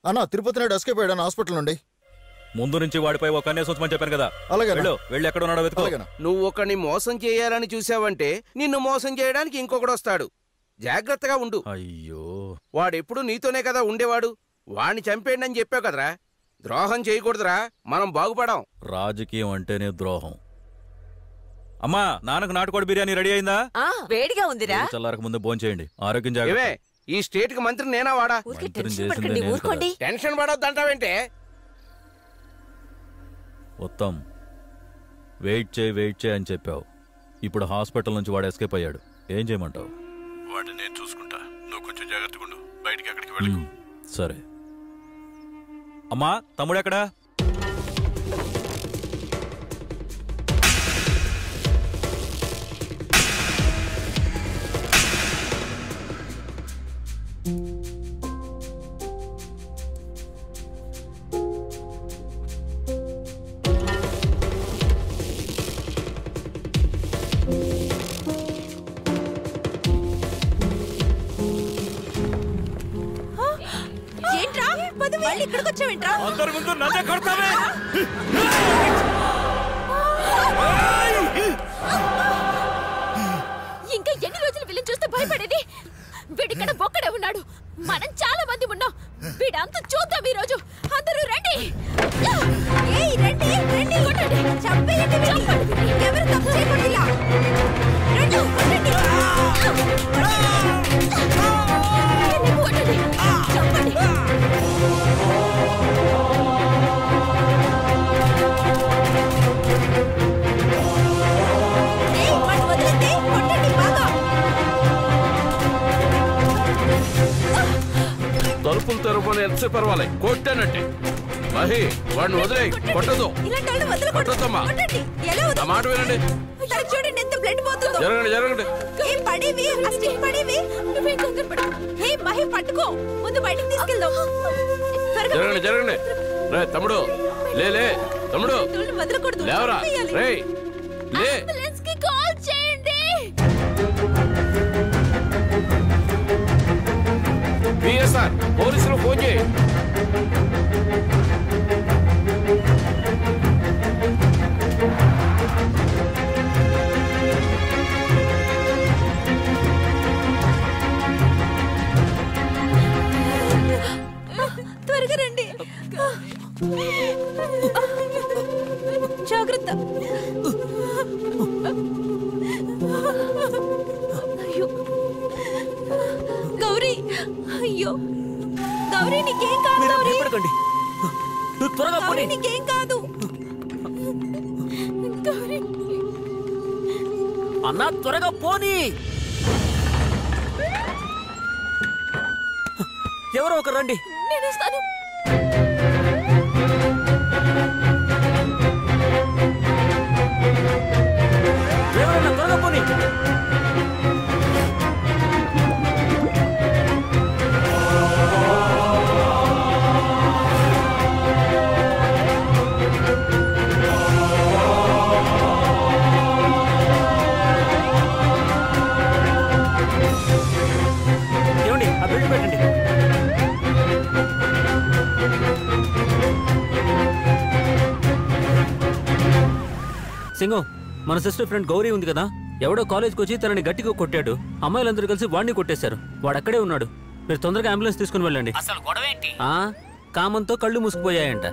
అన్నా తిరుపతి నాయుడు ఎస్కేప్ అయ్యాడు హాస్పిటల్ నుండి. ముందు నుంచి వాడిపై ఒక కన్నేసి ఉంచమని చెప్పాను కదా. అలాగే వెళ్ళి ఎక్కడ ఉన్నాడో వెతుకో. నువ్వు ఒకని మోసం చేయాలని చూసావంటే నిన్ను మోసం చేయడానికి ఇంకొకడు వస్తాడు. జాగ్రత్తగా ఉండు. అయ్యో, వాడెప్పుడు నీతోనే కదా ఉండేవాడు. వాడిని చంపేయండి అని చెప్పావు కదరా. ద్రోహం చేయకూడదురా, మనం బాగుపడాం. రాజకీయం అంటేనే ద్రోహం. అమ్మా, నాన్నకు నాటుకోడి బిర్యానీ రెడీ అయిందా? వేడిగా ఉందిరా. చల్లారక ముందు భోజనం చేయండి. ఆరోగ్యం జాగ్రత్త. ఈ స్టేట్ కి మంత్రి నేనా వాడా? టెన్షన్ పడొద్దంటావేంటే? ఉత్తమ్, వెయిట్ చేయి అని చెప్పావు. ఇప్పుడు హాస్పిటల్ నుంచి వాడు ఎస్కేప్ అయ్యాడు. ఏం చేయమంటావు? వాడిని నేను చూసుకుంటా, నువ్వు కొంచెం జాగ్రత్తగా ఉండు. బయటికి ఎక్కడికి వెళ్ళకు. సరే. అమ్మా, తమ్ముడు ఎక్కడా? అందరి ముందు నన్నే కొడతావే? ఇంకా ఎన్ని రోజులు వీళ్ళని చూస్తే భయపడేది? వీడిక్కడ ఒక్కడే ఉన్నాడు. మనం చాలా మంది ఉన్నాం. వీడంతా చూద్దాం ఈ రోజు. అందరూ రండి. ఎవరు తప్పు చేయకూడదు. తలుపులు తెరవని ఎంతసేపు పర్వాలే, కొట్టానంటే. మహి, వాడిని వదిలే, కొట్టదు. కొట్టద్దమ్మా. ఆ మాట వినండి. చూడండి ఎంత బ్లడ్ పోతుందో. జరగండి. పట్టుకో, ముందు బయటికి తీసుకెళ్దాం. జరగండి. రే తమ్ముడు, లే తమ్ముడు, లేవరా. రే లే. కాల్ చేయండి. బిఎస్ఆర్ పోలీసులు ఫోన్ చేయి. త్వరగా రండి. జాగ్రత్త. అయ్యో గౌరీ, గౌరీ నీకేం కాదు. గౌరీ నీకేం కాదు. అన్నా త్వరగా పోనీ. ఎవరో ఒకరు రండి. నేను వస్తాను. ఎవరన్నా త్వరగా పోనీ. ఏమండి, ఆ బిల్లు పెట్టండి. సింగో, మన సిస్టర్ ఫ్రెండ్ గౌరీ ఉంది కదా, ఎవడో కాలేజ్కి వచ్చి తనని గట్టిగా కొట్టాడు. అమ్మాయిలందరూ కలిసి వాడిని కొట్టేశారు. వాడు అక్కడే ఉన్నాడు. మీరు తొందరగా అంబులెన్స్ తీసుకుని వెళ్ళండి. అసలు గొడవ ఏంటి? కామంతో కళ్ళు మూసుకుపోయాయంట.